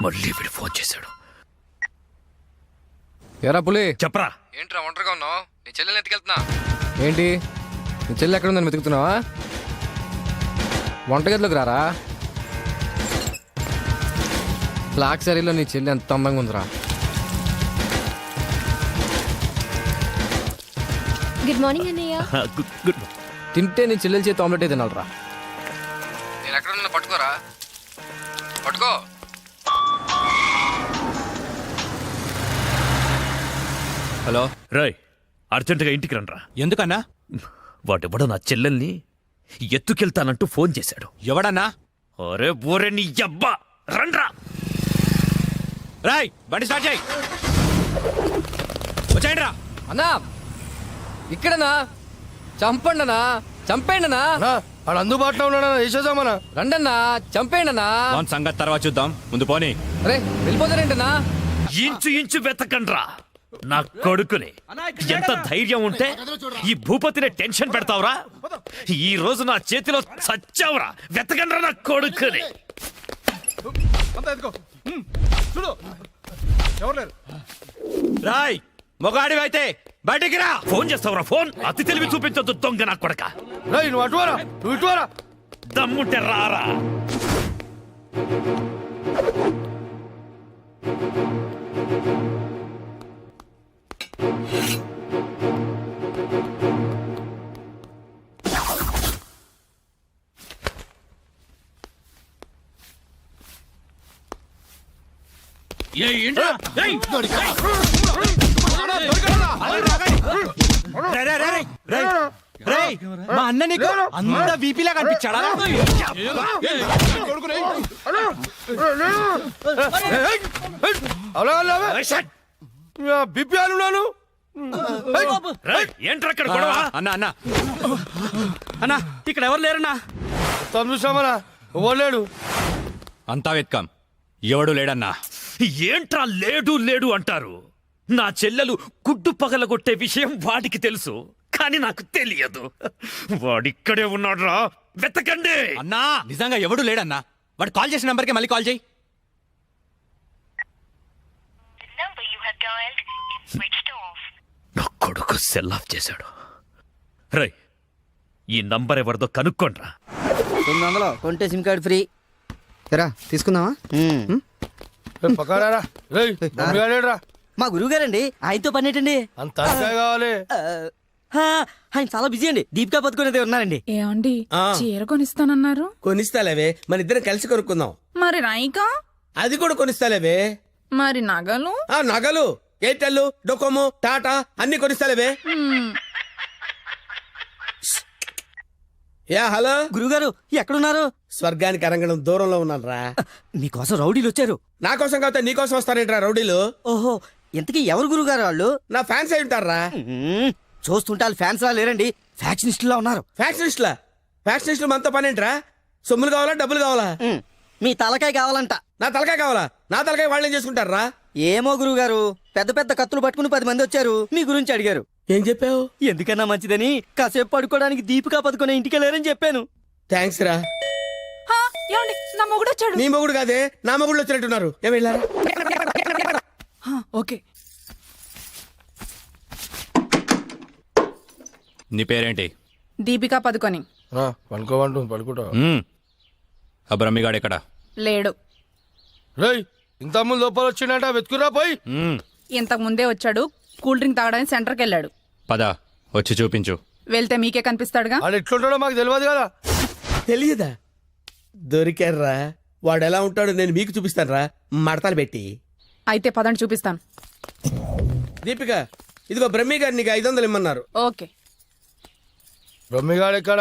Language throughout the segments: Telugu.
మళ్ళీ వీడు ఫోన్ చేశాడు. ఎరా పులి, చెప్పరా. ఏంట్రా ఒంటరిగా ఉన్నావు? నీ చెల్లెని ఎత్తుకెళ్తున్నా. ఏంటి నీ చెల్లె ఎక్కడ ఉందని వెతుకుతున్నావా? వంటగదిలోకి రారా. బ్లాక్ సారీలో నీ చెల్లి ఎంత అందంగా ఉందిరా. గుడ్ మార్నింగ్ అన్నయ్య. గుడ్. తింటే నీ చెల్లెల చేతి ఆమ్లెట్ తినాలరా. నేను ఎక్కడ ఉన్నా పట్టుకోరా, పట్టుకో. హలో రాయ్, అర్జెంటుగా ఇంటికి రండ్రా. ఎందుకన్నా? వాడెవడో నా చెల్లెల్ని ఎత్తుకెళ్తానంటూ ఫోన్ చేశాడు. ఎవడన్నా? ఒరే బోరే నీ అబ్బా, రండ్రా. రాయ్ బండి స్టార్ట్ చేయి. వచ్చాయండి రా. అన్నా ఇక్కడనా? చంపండనా, చంపేయండనా. వాడు అందుబాటులో ఉన్నాడన్నా, వేసేద్దామన్నా. రండన్నా, చంపేయండనా. వాన్ సంగతి తర్వాత చూద్దాం, ముందు పోనీ. అరే వెళ్ళిపోతారేంటనా? ఇంచు వెతకండ్రా నా కొడుకుని. ఎంత ధైర్యం ఉంటే ఈ భూపతిని టెన్షన్ పెడతావురా? ఈ రోజు నా చేతిలో చచ్చావురా. వెతకండ్రా నా కొడుకుని. రాయ్ మొగాడివైతే బయటికి రా. ఫోన్ చేస్తావురా ఫోన్? అతి తెలివి చూపించొద్దు దొంగ నా కొడక. రేయ్ నువ్వు అటువారా, నువ్వు ఇటువారా. దమ్ముంటే రారా. మా అన్న నీకు అంత వీపీలా కనిపించాడా? బిపి అనున్నాను. ఏంట్రా అక్కడ గొడవ? అన్న అన్న అన్న ఇక్కడ ఎవరు లేరన్నా? చూసామన్నా, ఓలేడు. అంతా వెత్కాం, ఎవడు లేడన్నా. ఏంట్రా లేడు అంటారు? నా చెల్లెలు గుడ్డు పగలగొట్టే విషయం వాడికి తెలుసు, కానీ నాకు తెలియదు. వాడిక్కడే ఉన్నాడ్రా, వెతకండి. అన్నా నిజంగా ఎవడు లేడన్నా. వాడు కాల్ చేసిన నంబర్కి మళ్ళీ కాల్ చేయి. నా కొడుకు సెల్ ఆఫ్ చేశాడు. రై, ఈ నంబర్ ఎవరిదో కనుక్కోండ్రా. 900 కొంటే సిమ్ కార్డ్ ఫ్రీ. ఎరా తీసుకుందామా? పక్కడారా. రేయ్ రా. మా గురువు గారండి, ఆయనతో పని ఏంటండి? అంత కావాలి. ఆయన చాలా బిజీ అండి. దీపికా పదుకునేది ఉన్నారండి. ఏమండి చీర కొనిస్తానన్నారు? కొనిస్తాలేవే, మన ఇద్దరం కలిసి కొనుక్కుందాం. మరి రాయికా? అది కూడా కొనిస్తాలేవే. మరి నగలు? నగలు ఎయిర్టెల్, డొకోమో, టాటా అన్ని కొనిస్తాలేవే. యా హలో గురుగారు ఎక్కడున్నారు? స్వర్గానికి అరంగడం దూరంలో ఉన్నాను రా. మీకోసం రౌడీలు వచ్చారు. నా కోసం కాకపోతే నీ కోసం వస్తారేంట్రా రౌడీలు? ఓహో, ఇంతకీ ఎవరు గురుగారు వాళ్ళు? నా ఫ్యాన్స్ అయి ఉంటారా? చూస్తుంటే వాళ్ళు ఫ్యాన్స్ లా లేరండి, ఫ్యాక్షనిస్టులా ఉన్నారు. ఫ్యాక్షనిస్టులా? ఫ్యాక్షనిస్టులు మనతో పని ఏంట్రా? సొమ్ములు కావాలా, డబ్బులు కావాలా? మీ తలకాయ కావాలంట. నా తలకాయ కావాలా? నా తలకాయ వాళ్ళు ఏం చేసుకుంటారా? ఏమో గురుగారు, పెద్ద పెద్ద కత్తులు పట్టుకుని 10 మంది వచ్చారు, మీ గురించి అడిగారు. ఏం చెప్పావు? ఎందుకన్నా మంచిదని కాసేపు పడుకోవడానికి దీపికా పదుకునే ఇంటికి వెళ్ళారని చెప్పాను. థ్యాంక్స్ రా. ఏమండి నా మొగుడు వచ్చాడు. నీ మొగుడు కాదే, నా మొగుడు వచ్చినట్టున్నారు. ఏం వెళ్ళారా? ఓకే. నీ పేరేంటి? దీపికా పదుకొని. పడుకోమంటు పడుకుంటా. ఆ బ్రహ్మిగాడు ఎక్కడ? లేడు. రేయ్ ఇంత ముందు లోపల వచ్చిండట, వెతుకురా పోయి. ఇంతకు ముందే వచ్చాడు, కూల్ డ్రింక్ తాగడానికి సెంటర్కి వెళ్ళాడు. పద వచ్చి చూపించు. వెళ్తే మీకే కనిపిస్తాడుగా. వాడు ఎట్లుంటాడో మాకు తెలియదు కదా. తెలియదా? దొరికారా? వాడు ఎలా ఉంటాడో నేను మీకు చూపిస్తాను రా, మడతలు పెట్టి. అయితే పదండి చూపిస్తాను. దీపిక, ఇదిగో బ్రహ్మి గారు నీకు 500 ఇమ్మన్నారు. ఓకే. బ్రహ్మిగాడు ఎక్కడ?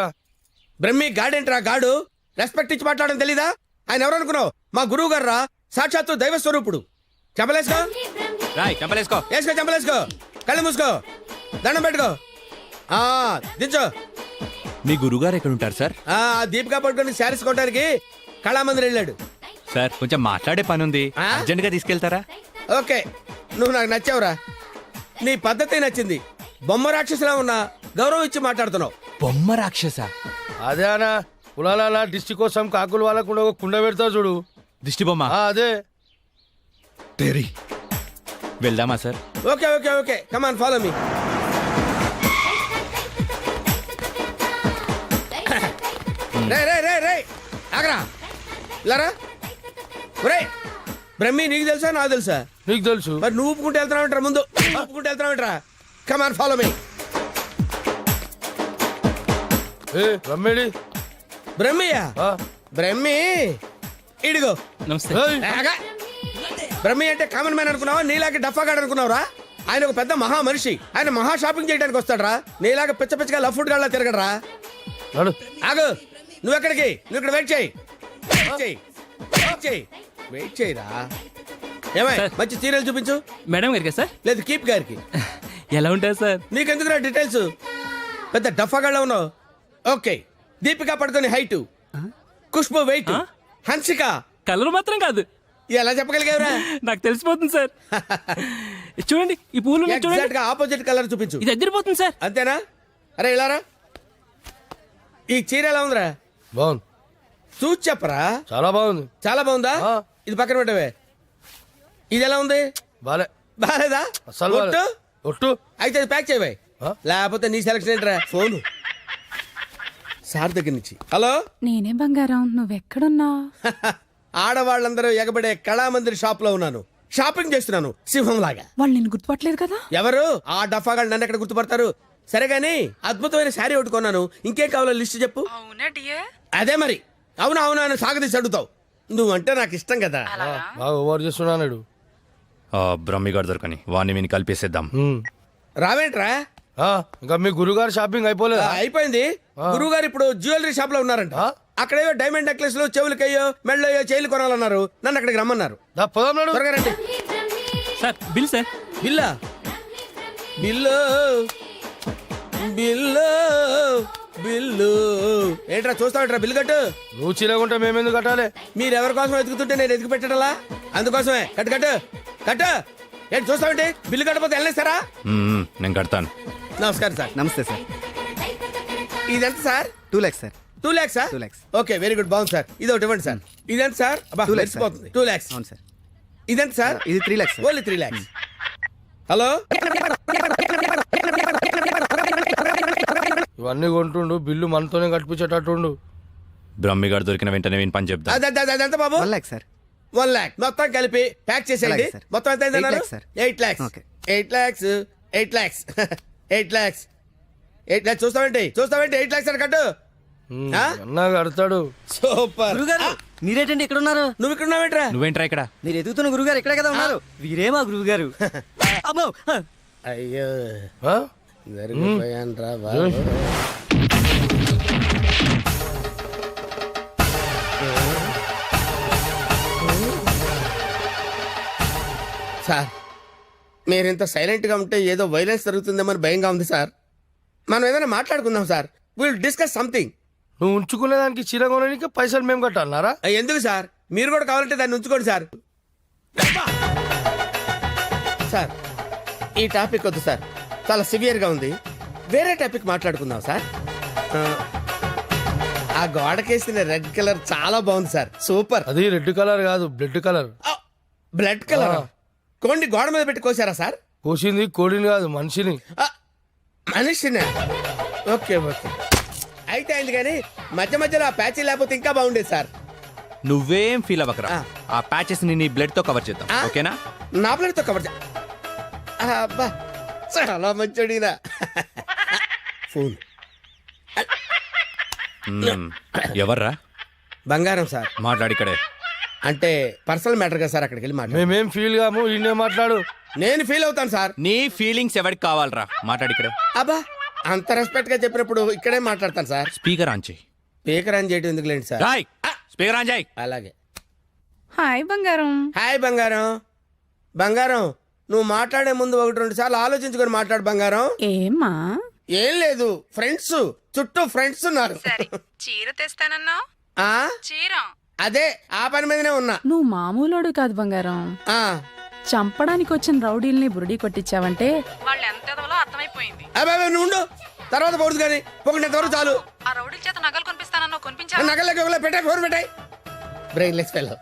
బ్రహ్మి గాడేంట్రా గాడు? రెస్పెక్ట్ ఇచ్చి మాట్లాడడం తెలీదా? ఆయన ఎవరు అనుకున్నావు? మా గురువు గారు రా, సాక్షాత్తు దైవ స్వరూపుడు. చెంపలేసుకో, రాయ్ చెంపలేసుకో. వేసుకో, చెంపలేసుకో, కళ్ళు మూసుకో, దండం పెట్టుకో, దించో. మీ గురుగారు ఎక్కడ ఉంటారు సార్? దీపికా పట్టుకొని శారీస్ కొట్టడానికి కళామందిర్ వెళ్ళాడు. సార్ కొంచెం మాట్లాడే పని ఉంది, అర్జెంట్ గా తీసుకెళ్తారా? ఓకే, నువ్వు నాకు నచ్చావురా. నీ పద్ధతి నచ్చింది. బొమ్మ రాక్షసులా ఉన్నా గౌరవం ఇచ్చి మాట్లాడుతున్నావు. బొమ్మ రాక్షస? అదే అనా, కులాల దిష్టి కోసం కాకులు వాళ్ళకుండా ఒక కుండ పెడతావు చూడు, దిష్టి బొమ్మ. అదే. తేరి వెళ్దామా sir? Okay okay okay come on follow me. రే రే రే రే ఆగరా ఇలారా. ఒరే బ్రహ్మి నీకు తెలుసా నాకు తెలుసా? నీకు తెలుసు. మరి నువ్వు ఊపుకుంటూ వెళ్తున్నావు ముందు ఊపుకుంటూ వెళ్తున్నావు కమాన్ ఫాలో మీ. ఏ రమ్మేడి. బ్రహ్మియా? బ్రహ్మి ఇడిగో. నమస్తే. ఆగా. బ్రహ్మి అంటే కామన్ మ్యాన్ అనుకున్నావా? నీలాగా డఫాగాడు అనుకున్నావురా? ఆయన ఒక పెద్ద మహా మనిషి. ఆయన మహా షాపింగ్ చేయడానికి వస్తాడరా. నీలాగా పిచ్చ పిచ్చగా లఫ్ ఫుడ్ గాళ్ళ తిరగడరా. నడు. ఆగు. నువ్వు ఎక్కడికి? నువ్వు ఇక్కడ వెయిట్ చేయి. వెయిట్ చేయి. వెయిట్ చేయి. వెయిట్ చేయరా. ఏమై మంచి సీరియల్ చూపించు. మేడం గారికి సార్? లేదు కీప్ గారికి. ఎలా ఉంటారు సార్? నీకెందుకు డీటెయిల్స్? పెద్ద డఫాగాళ్ళ ఉన్నావు. Okay. Deepika Padukone height, Khushbu weight, Hansika colour మాత్రం కాదు. ఎలా చెప్పగలిగావురా? నాకు తెలిసిపోతుంది సార్. చూడండి ఈ పూలు ఉన్నాయి చూడండి. ఎగ్జాక్ట్ గా ఆపోజిట్ కలర్ చూపించు. ఇది అదిరిపోతుంది సార్. అంతేనా? అరే ఇలారా. ఈ చీర ఎలా ఉందిరా? బాగుంది. చూసి చెప్పరా. చాలా బాగుంది. చాలా బాగుందా? ఆ. ఇది పక్కన పెట్టవే. ఇది ఎలా ఉంది? బాలే. బాలేదా? అసలు బాలే. ఒట్టు? ఒట్టు. అయితే అది ప్యాక్ చేయవే. ఆ? లేకపోతే నీ సెలక్షన్ ఏంట్రా? ఫోను సార్ దగ్గర నుంచి. హలో. నేనే బంగారం, నువ్వెక్కడున్నావు? ఆడవాళ్ళందరూ ఎగబడే కళామందిర్ షాప్ లో ఉన్నాను. షాపింగ్ చేస్తున్నాను సింహం లాగా. వాళ్ళు నేను గుర్తుపట్టలేదు కదా. ఎవరు? ఆ డఫాగాళ్ళు నన్ను ఎక్కడ గుర్తుపడతారు? సరే గానీ అద్భుతమైన శారీ ఒకటి కొన్నాను. ఇంకేం కావాలో లిస్ట్ చెప్పు. అదే మరి. అవునా అవునా అని సాగదీసి అడుగుతావు. నువ్వంటే నాకు ఇష్టం కదా. బాగా ఓవర్ చేస్తున్నాడు. బ్రహ్మిగాడు దొరకని వాణ్ణి విని కలిపేసేద్దాం. రావేంట్రా? ఇంకా మీ గురుగారు షాపింగ్ అయిపోలేదా? అయిపోయింది. గురువు గారు ఇప్పుడు జ్యువెలరీ షాప్ లో ఉన్నారంట. ఆ? అక్కడేవో డైమండ్ నెక్లెస్ లు, చెవులకయ్యో, మెళ్ళయ్యో, చైలు కొనాలన్నారు. నన్ను అక్కడికి రమ్మన్నారు. దా పోదాం నాడు. త్వరగా రండి. Sir bill sir. బిల్లా? బిల్లు బిల్లు బిల్లు ఏంట్రా చూస్తావేంట్రా? బిల్లు కట్టు. నువ్వు చీలకుంటే మేమెందుకు కట్టాలి? మీరు ఎవరి కోసం ఎదుగుతుంటే నేను ఎదుగు పెట్టడలా? అందుకోసమే. కట్టు కట్టు కట్టు. ఏంటి చూస్తావేంటి? బిల్లు కట్టకపోతే వెళ్ళేస్తారా? నేను కడతాను. నమస్కారం సార్. నమస్తే సార్. ఇదెంత sir? 2 lakhs sir. 2 lakhs sir? 2 lakhs. Okay very good. బాగుంది సార్. ఇది ఒకటి ఇవ్వండి సార్. ఇదెంత సార్? 2 lakhs sir. 2 lakhs. అవును సార్. ఇదెంత సార్? ఇది 3 lakhs sir. Only 3 lakhs. Hello. ఇవన్నీ కొంటుండు, బిల్లు మనతోనే కట్టించేటట్టుండు. బ్రహ్మిగాడు దొరికిన వెంటనే విని పని చెప్తా. అదంత బాబు? 1 lakh సార్. 1 lakh మొత్తం కలిపి ప్యాక్ చేసేయండి. అలాగే సార్. మొత్తం ఎంత 8 lakhs sir. 8 lakhs. Okay. 8 lakhs. 8 lakhs. 8 lakhs. 8 lakhs. చూస్తావేంటి 8 lakhs అని కట్టు. ఆ? అన్నా కడతాడు. సూపర్. గురుగారు మీరేంటండి ఇక్కడ ఉన్నారు? నువ్వు ఇక్కడ ఉన్నావేంట్రా? నువ్వేంట్రా ఇక్కడ? మీరు ఎదుగుతున్న గురుగారు ఇక్కడే కదా ఉన్నారు. వీరే మా గురువు గారు. అమ్మో. అయ్యో ఆ? జరిగిపోయాన్రా బాబు. సార్ మీరు ఇంత సైలెంట్ గా ఉంటే ఏదో వైలెన్స్ జరుగుతుందేమని భయంగా ఉంది సార్. మనం ఏదైనా మాట్లాడుకుందాం సార్. Will discuss something. నువ్వు ఉంచుకునే దానికి చీర కొనడానికి పైసలు మేము కట్టాలన్నారా? ఎందుకు సార్? మీరు కూడా కావాలంటే దాన్ని ఉంచుకోండి సార్. సార్ ఈ టాపిక్ వద్దు సార్, చాలా సివియర్ గా ఉంది. వేరే టాపిక్ మాట్లాడుకుందాం సార్. ఆ గోడకేసిన రెడ్ కలర్ చాలా బాగుంది సార్. సూపర్. అది రెడ్ కలర్ కాదు, బ్లడ్ కలర్. Blood colour. కోండి గోడ మీద పెట్టి కోసారా సార్? కోసింది కోడిని కాదు, మనిషిని. మనిషినే. ఓకే ఓకే అయితే అయింది. కానీ మధ్య మధ్యలో ఆ ప్యాచీ లేకపోతే ఇంకా బాగుండేది సార్. నువ్వేం ఫీల్ అవ్వకరా. ఆ ప్యాచెస్ ని నీ బ్లడ్ తో కవర్ చేద్దాం. ఆ? ఓకేనా? నా ప్లేట్తో కవర్ అబ్బా చాలా మంచోడినా. ఫోన్ ఎవర్రా? బంగారం సార్. మాట్లాడిక్కడే. అంటే పర్సనల్ మ్యాటర్ కదా సార్. అక్కడికి వెళ్ళి మాట్లాడు. మేమేం ఫీల్ కాము, ఈయనే మాట్లాడు. నేను ఫీల్ అవుతాను సార్. నీ ఫీలింగ్స్ ఎవరికి కావాలరా? మాట్లాడిక్కడే. అబ్బా అంత రెస్పెక్ట్ గా చెప్పినప్పుడు ఇక్కడే మాట్లాడతాను సార్. స్పీకర్ ఆన్ చేయి. స్పీకర్ ఆన్ చేయడం ఎందుకు లేండి సార్? రాయ్ స్పీకర్ ఆన్ చేయి. అలాగే. హాయ్ బంగారం. హాయ్ బంగారం. బంగారం నువ్వు మాట్లాడే ముందు 1-2 సార్లు ఆలోచించుకొని మాట్లాడు బంగారం. ఏమ్మా? ఏం లేదు, ఫ్రెండ్స్ చుట్టూ ఫ్రెండ్స్ ఉన్నారు. చీర తెస్తానన్నావు. ఆ చీర అదే ఆ పని మీదనే ఉన్నా. నువ్వు మామూలోడు కాదు బంగారం. ఆ చంపడానికి వచ్చిన రౌడీల్ని బురుడి కొట్టించావంటే వాళ్ళు ఎంత ఎదవలో అర్థమైపోయింది. అబ్బాయి నువ్వు ఉండు, తర్వాత పోదు కానీ పొగినంత వరకు చాలు. ఆ రౌడీల చేత నగలు కొనిపిస్తానన్నావు, కొనిపించావా? నగలకి పెట్టాయి, ఫోన్ పెట్టాయి. Brainless fellow.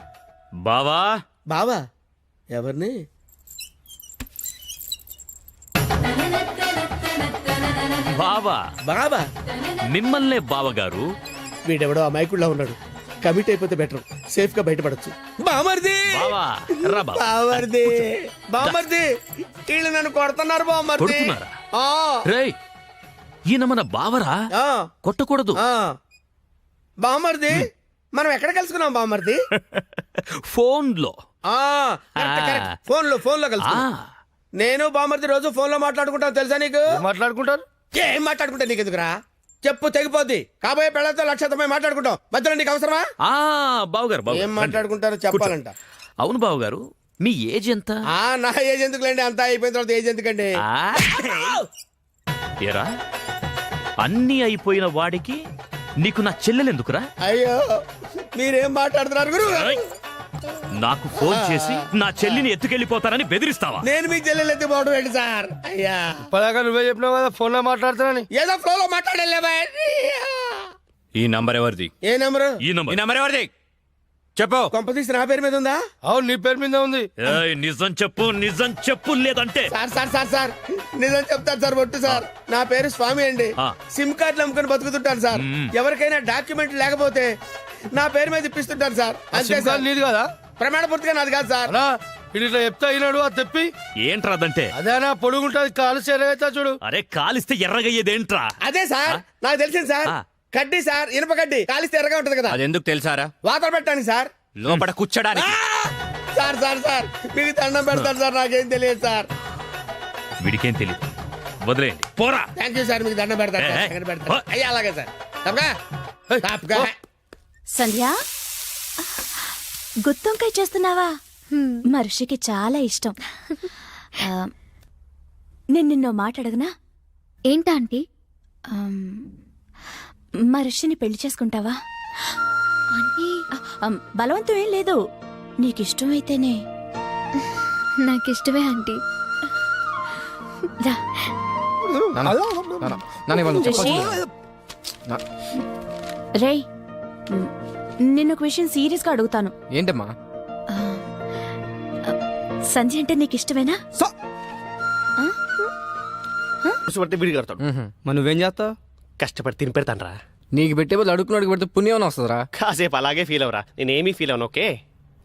బావా బావా ఎవరిని? బావా బాబా. మిమ్మల్నే బావగారు. వీడెవడో అమాయకుడిలా ఉన్నాడు. కమిట్ అయిపోతే బెటర్, సేఫ్ గా బయటపడచ్చు. బామర్ది, బావా రా బావా. బామర్ది, బామర్ది, వీళ్ళు నన్ను కొడుతున్నారు బామర్ది. కొడుతున్నారా? ఆ, రేయ్ ఈయన మన బావరా, ఆ, కొట్టకూడదు. ఆ. బామర్ది, మనం ఎక్కడ కలుసుకున్నాం బామర్ది? ఫోన్ లో. ఆ, కరెక్ట్, కరెక్ట్. ఫోన్ లో కలుసుకున్నాం. నేను బామర్ది రోజు ఫోన్ లో మాట్లాడుకుంటాను, తెలుసా నీకు? మాట్లాడుకుంటారు. ఏం మాట్లాడుకుంటా నీకు ఎందుకురా? చెప్పు తెగిపోద్ది. కాబోయే పెళ్ళతో లక్షతమై మాట్లాడుకుంటాం. మధ్యలో నీకు అవసరమా? బావగారు ఏం మాట్లాడుకుంటారో చెప్పాలంట. అవును బావగారు, మీ ఏజ్ ఎంత? నా ఏజ్ ఎందుకులేండి, అంతా అయిపోయిన తర్వాత ఏజ్ ఎందుకండి? ఎరా అన్నీ అయిపోయిన వాడికి నీకు నా చెల్లెలెందుకురా? అయ్యో, మీరేం మాట్లాడుతున్నారు గురు? నాకు ఫోన్ చేసి నా చెల్లిని ఎత్తుకెళ్ళిపోతానని బెదిరిస్తావా? నేను మీకు చెల్లెలు ఎత్తిపోవడం ఏంటి సార్? అయ్యా, ఇప్పటిదాకా నువ్వే చెప్పినావు కదా ఫోన్ లో మాట్లాడుతానని. ఏదో ఫ్లో లో మాట్లాడలేవా? ఈ నంబర్ ఎవరిది? ఏ నెంబరు? ఈ ఈ నంబర్. నంబర్ ఎవరిది చెప్పు. కొంపతీసి నా పేరు మీద ఉందా? అవును, నీ పేరు మీద ఉంది. ఏయ్, నిజం చెప్పు, నిజం చెప్పు, లేదంటే సార్ సార్ సార్ సార్ నిజం చెప్తాను సార్, ఒట్టు సార్. నా పేరు స్వామి అండి. ఆ. సిమ్ కార్డులు అమ్ముకొని బతుకుతుంటాను సార్. ఎవరికైనా డాక్యుమెంట్ లేకపోతే నా పేరు మీద ఇప్పిస్తుంటాను సార్. అంతే సిమ్ సార్. కార్డు నీది కదా? ప్రమాణ పూర్తిగా నాది కాదు సార్. అనా ఇది ఇట్లా చెప్తా అయినాడు, అది తెప్పి. ఏంట్రాదంటే? అదేనా పొడుగుంటది, కాలు చేరవుతా చూడు. అరే కాలిస్తే ఎర్రగయ్యేదేంట్రా? అదే సార్, నాకు తెలిసింది సార్. ఆ. కడ్డీ సార్, ఇనుప కడ్డీ కాలిస్తే ఎర్రగా ఉంటది కదా, అది ఎందుకు తెలుసారా? వాతలు పెట్టడానికి సార్. లోపల కూర్చోడానికి. సార్ సార్ సార్ మీకు దండం పెడతాను సార్, నాకేం తెలియదు సార్. వీడికేం తెలియదు, వదిలేయండి. పోరా. థ్యాంక్ యూ సార్, మీకు దండం పెడతాను సార్. దండం పెడతాను. అయ్యా అలాగే సార్. తప్పగా తప్పగా. సంధ్య గుత్తొంకాయ చేస్తున్నావా? మా ఋషికి చాలా ఇష్టం. నేను నిన్నో మాట అడగనా? ఏంటా ఆంటీ? మా ఋషిని పెళ్లి చేసుకుంటావా? ఆంటీ, బలవంతం ఏం లేదు, నీకిష్టమైతేనే. నాకిష్టమే ఆంటీ. రా. రిషి, రేయ్, నిన్న ఒక విషయం సీరియస్ గా అడుగుతాను. ఏంటమ్మా? సంజయ్ అంటే నీకు ఇష్టమేనా? విడి కడతాడు. మరి నువ్వేం చేస్తావు? కష్టపడి తిని పెడతానరా. నీకు పెట్టే బదులు అడుగుకున్నాడు పెడితే పుణ్యం వస్తుందిరా. కాసేపు అలాగే ఫీల్ అవరా, నేనేమీ ఫీల్ అవను. ఓకే,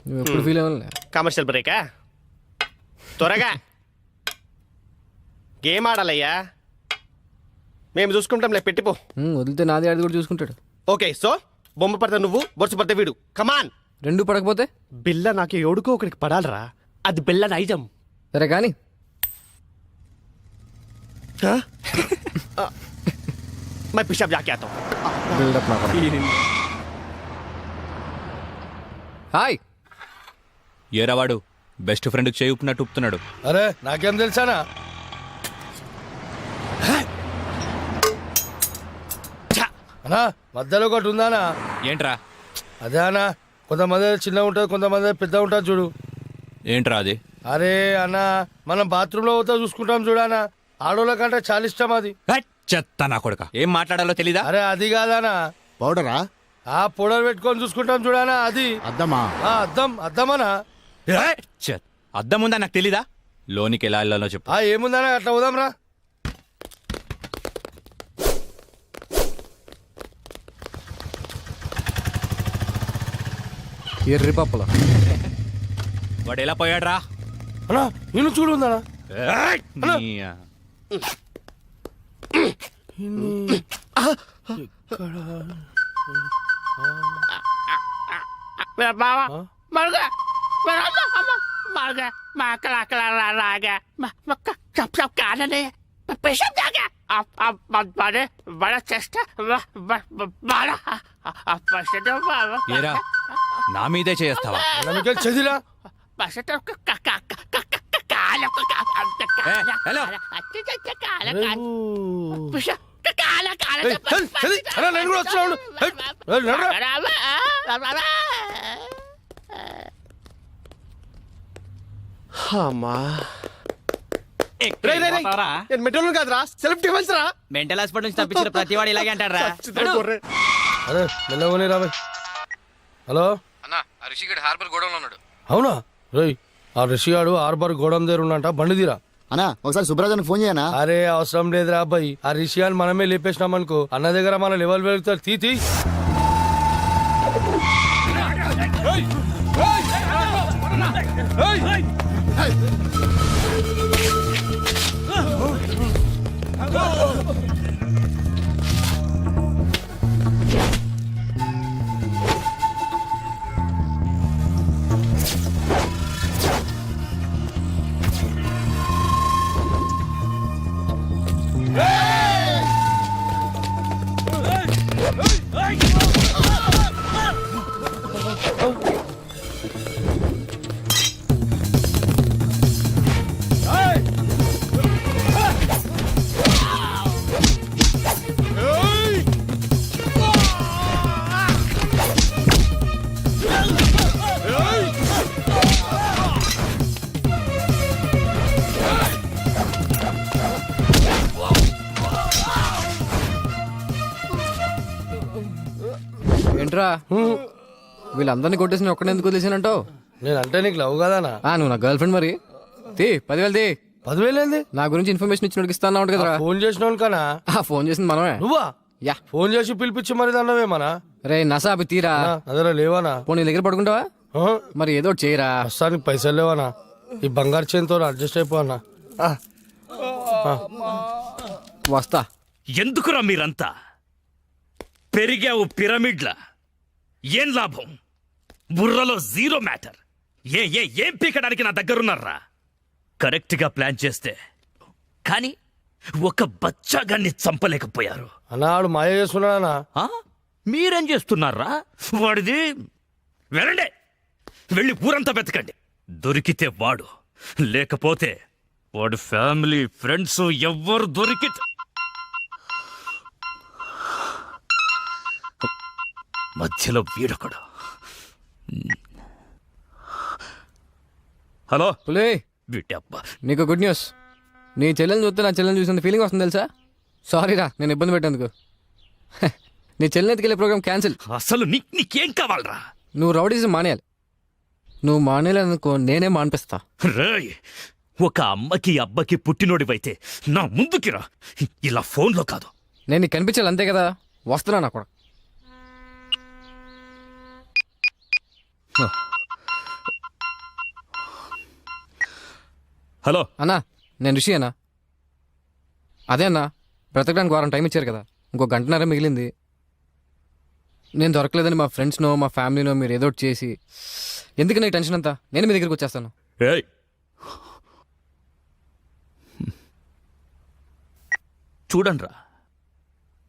నువ్వు ఎప్పుడు ఫీల్ అవ్వలే. కమర్షియల్ బ్రేకా? త్వరగా గేమ్ ఆడాలయ్యా, మేము చూసుకుంటాంలే, పెట్టిపో. వదిలితే నాది ఆడి కూడా చూసుకుంటాడు. ఓకే, సో బొమ్మ పడితే నువ్వు, బొరుసు పడితే వీడు. కమాన్. రెండు పడకపోతే? బిల్ల నాకు ఎవడుకో ఒకరికి పడాలరా, అది బిల్ల నైజం. సరే కానీ मैं पिशाब जाके आता हूँ. బిల్డప్ నా హాయ్. ఏరావాడు బెస్ట్ ఫ్రెండ్ చేయి ఉప్పినట్టు ఉప్పుతున్నాడు. అరే నాకేం తెలుసానా? అనా మధ్యలో ఒకటి ఉందానా? ఏంట్రా? అదే అన్నా, కొంతమంది చిన్న ఉంటుంది, కొంతమంది పెద్ద ఉంటుంది చూడు. ఏంట్రా అది? అరే అన్న, మనం బాత్రూమ్ లో పోతా చూసుకుంటాం చూడానా, ఆడోళ్ళ కంటే చాలా ఇష్టం అది. హట్, చెత్త నా కొడుక, ఏం మాట్లాడాలో తెలీదా? అరే అది కాదానా, పౌడరా? ఆ పౌడర్ పెట్టుకొని చూసుకుంటాం చూడానా, అది. అద్దమా? అద్దమనా? చెత్, అద్దం ఉందా నాకు తెలీదా? లోనికి ఎలా వెళ్ళాలో చెప్పు. ఏముందనా, అట్లా పోదాం రా. ఎర్రి పప్పులో వాడు ఎలా పోయాడ్రా? అన్నా నేను చూడు ఉందనా. ఏరా, నా మీదే చేస్తావా? చదిరా హలో, నేను కూడా వస్తున్నాను. అమ్మా మెట్రోలు కాదురా, సెల్ఫ్ డిఫెన్స్ రా. మెంటల్ హాస్పిటల్ నుంచి తప్పించిన ప్రతి వాడు ఇలాగే అంటారా? అరే మెల్లవని రాబాయ్. హలో అన్నా, రిషిగడ్ హార్బర్ గోడౌన్లో ఉన్నాడు. అవునా? రోయ్ ఆ రిషిగాడు ఆర్బర్ గోడం దగ్గర ఉన్నంట బండి తీరా. అన్నా ఒకసారి సుబ్రాజానికి ఫోన్ చేయనా? అరే అవసరం లేదురా అబ్బాయి, ఆ రిషిగాని మనమే లేపేసినాం అనుకో అన్న దగ్గర మన లెవెల్ వెళ్తారు. తీ ఏంట్రా వీళ్ళందరినీ కొట్టేసి నేను ఒక్కడే ఎందుకు వదిలేసానంటావు? నేనంటే నీకు లవ్ కదానా? నువ్వు నా గర్ల్ ఫ్రెండ్ మరి. తీ 10,000 తీ. 10,000 ఏంది? నా గురించి ఇన్ఫర్మేషన్ ఇచ్చినోడికి ఇస్తా అన్నావు కదరా. ఫోన్ చేసిన కనా? ఫోన్ చేసింది మనమే. నువ్వా? యా. ఫోన్ చేసి పిలిపించి మరి దాన్నవేమనా? రే నసాబి తీరా. అదరా లేవానా? ఫోన్ నీ దగ్గర పడుకుంటావా? మరి ఏదో ఒకటి చేయరా. ప్రస్తుతానికి పైసలు లేవానా? ఈ బంగారు చేతితో అడ్జస్ట్ అయిపోనా? వస్తా. ఎందుకురా మీరంతా పెరిగావు పిరమిడ్ల? ఏం లాభం? బుర్రలో జీరో మ్యాటర్. ఏం పీకడానికి నా దగ్గరున్నారా? కరెక్ట్ గా ప్లాన్ చేస్తే కానీ ఒక బచ్చాగాన్ని చంపలేకపోయారు. అన్నాడు మాయ చేస్తున్నాడా? మీరేం చేస్తున్నారా? వాడిది వెళ్ళండి, వెళ్ళి ఊరంతా వెతకండి. దొరికితే వాడు, లేకపోతే వాడు ఫ్యామిలీ ఫ్రెండ్స్ ఎవ్వరు దొరికితే. మధ్యలో వీడొకడు. హలో పులే, వీటబ్బా. నీకు గుడ్ న్యూస్. నీ చెల్లెని చూస్తే నా చెల్లెని చూసినంత ఫీలింగ్ వస్తుంది తెలుసా. సారీ రా నేను ఇబ్బంది పెట్టేందుకు. నీ చెల్లెని ఎత్తుకెళ్ళే ప్రోగ్రామ్ క్యాన్సిల్. అసలు నీకేం కావాలరా? నువ్వు రౌడీజం మానేయాలి. నువ్వు మానేయాలనుకో నేనే మానిపిస్తా. రేయ్, ఒక అమ్మకి అబ్బకి పుట్టినోడివైతే నా ముందుకి రా, ఇలా ఫోన్లో కాదు. నేను నీకు కనిపించాలి అంతే కదా. వస్తున్నా నా కూడా. హలో అన్నా, నేను రిషి అన్నా. అదే అన్నా, బ్రతకడానికి వారం టైం ఇచ్చారు కదా, ఇంకో గంటన్నర మిగిలింది. నేను దొరకలేదని మా ఫ్రెండ్స్నో మా ఫ్యామిలీనో మీరు ఏదో ఒకటి చేసి, ఎందుకు నాకు టెన్షన్ అంతా? నేను మీ దగ్గరికి వచ్చేస్తాను. ఏయ్, చూడండ్రా,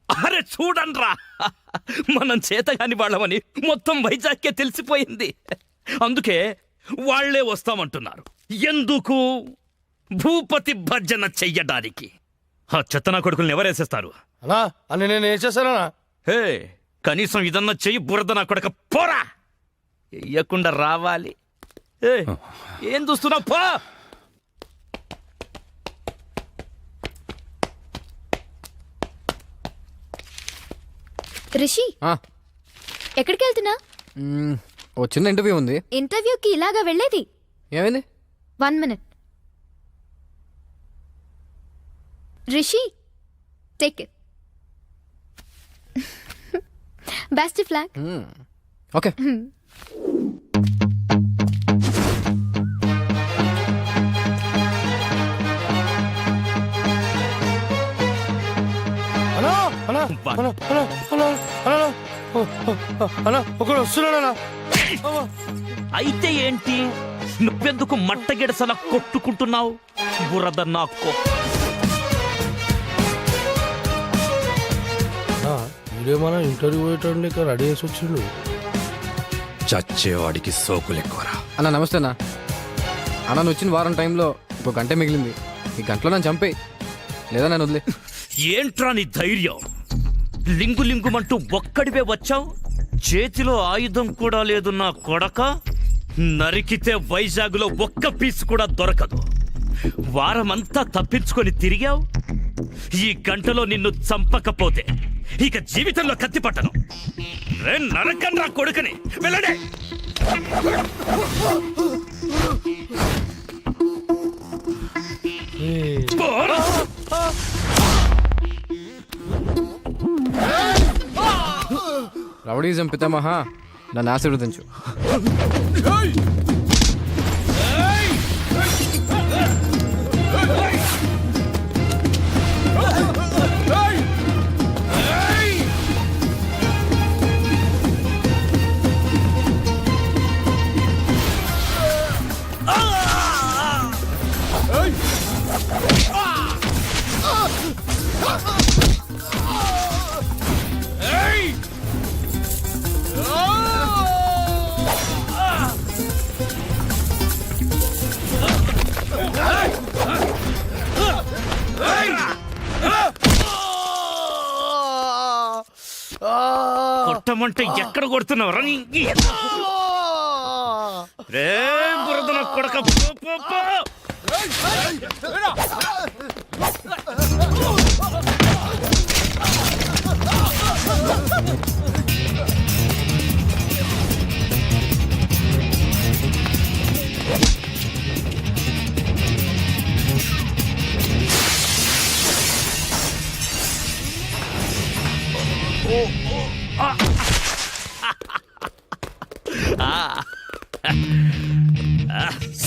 అరే చూడండ్రా, మనం చేతగాని వాళ్ళమని మొత్తం వైజాగ్కే తెలిసిపోయింది. అందుకే వాళ్లే వస్తామంటున్నారు. ఎందుకు? భూపతి భర్జన చెయ్యడానికి. ఆ చెత్తనా కొడుకుల్ని ఎవరేసేస్తారు? అన్నా అని నేను ఏం చేశానా? హే, కనీసం ఇదన్నా చెయ్యి. బురద నా కొడక పోరా, వెయ్యకుండా రావాలి. ఏం చూస్తున్నావు? పో. రిషి, ఎక్కడికి వెళ్తున్నా? ఓ చిన్న ఇంటర్వ్యూ ఉంది. ఇంటర్వ్యూకి ఇలాగా వెళ్ళేది? ఏమైంది? 1 minute. Rishi, take it. Best flag. Okay. అన్నా అన్నా అన్నా అన్నా అన్నా అన్నా అన్నా ఒకడు వస్తున్నాడన్నా. అయితే ఏంటి? నువ్వెందుకు మట్టగిడసలా కొట్టుకుంటున్నావు? బురద నాకు. వీడేమన్నా ఇంటర్వ్యూ పోయేటండి ఇక్కడ రెడీ చేసి వచ్చిండు. చచ్చేవాడికి సోకులెక్కువరా. అన్న నమస్తే అన్న. అన్న నువ్వు వచ్చిన వారం టైంలో ఇంకో గంట మిగిలింది. ఈ గంటలో నన్ను చంపేయి, లేదా నన్ను వదిలే. ఏంట్రా నీ ధైర్యం? లింగు లింగుమంటూ ఒక్కడివే వచ్చావు. చేతిలో ఆయుధం కూడా లేదు నా కొడక. నరికితే వైజాగ్లో ఒక్క పీస్ కూడా దొరకదు. వారమంతా తప్పించుకొని తిరిగావు. ఈ గంటలో నిన్ను చంపకపోతే ఇక జీవితంలో కత్తి పట్టను. నరకండ్రా కొడుకుని. వెళ్ళండి. రౌడీజం పితామహ నన్ను ఆశీర్వదించు. కొట్టమంటే ఎక్కడ కొడుతున్నావు రే బురద నా కొడక పో, పో, పో.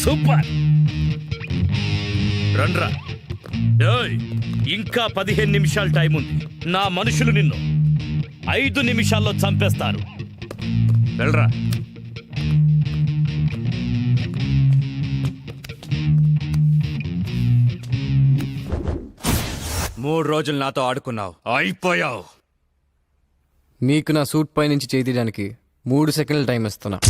సూపర్ రండ్రా. ఏయ్, ఇంకా 15 నిమిషాలు టైం ఉంది. నా మనుషులు నిన్ను 5 నిమిషాల్లో చంపేస్తారు. వెళ్ళరా. మూడు రోజులు నాతో ఆడుకున్నావు, అయిపోయావు. నీకు నా సూట్ పై నుంచి చేయి తీయడానికి 3 సెకండ్ల టైం ఇస్తున్నా.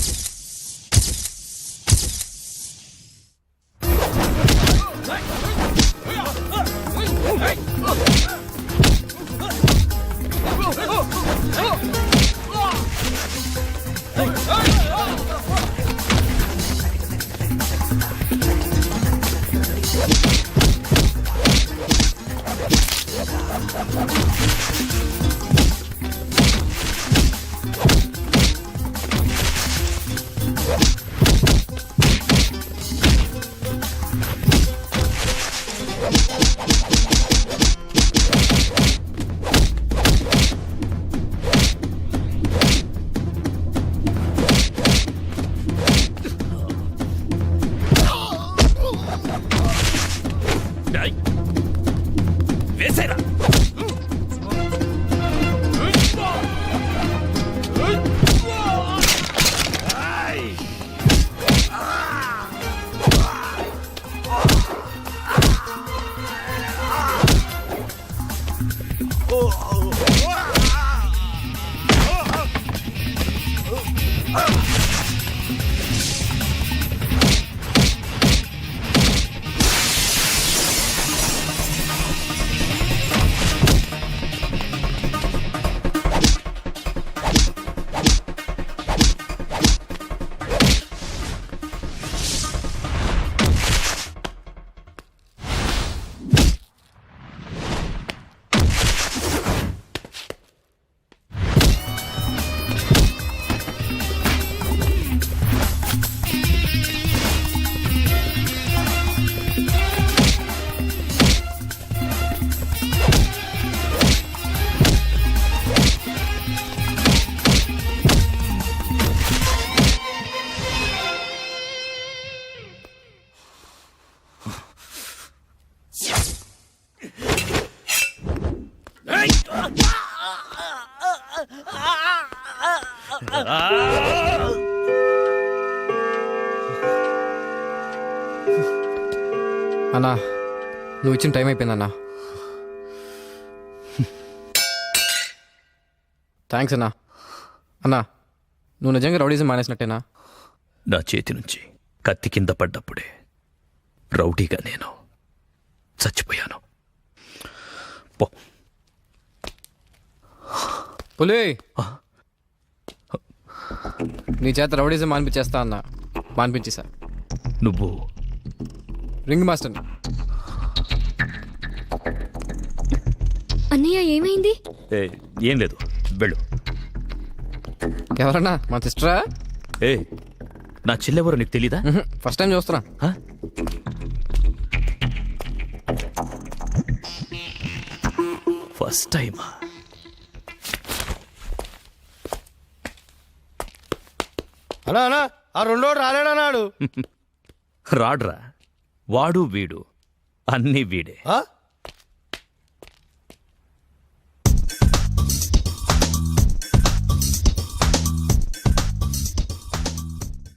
ఏయ్, వేసేరా. అన్నా, నువ్వు ఇచ్చిన టైం అయిపోయిందన్నా. థ్యాంక్స్ అన్నా. అన్నా, నువ్వు నిజంగా రౌడీజం మానేసినట్టేనా? నా చేతి నుంచి కత్తి కింద పడ్డప్పుడే రౌడీగా నేను చచ్చిపోయాను. పో. పులి, నీ చేత రౌడీజం మానిపించేస్తా అన్నా. మానిపించేసా. నువ్వు రింగ్ మాస్టర్ని. అన్నయ్య ఏమైంది? ఏం లేదు, వెళ్ళు. ఎవరన్నా? మా సిస్టరా? ఏ, నా చెల్లెవరో నీకు తెలీదా? ఫస్ట్ టైం చూస్తున్నా. ఫస్ట్ టైమా? అన్నా అన్నా ఆ రెండో రాలేడన్నాడు. రాడ్రా వాడు వీడు అన్నీ వీడే ఆ?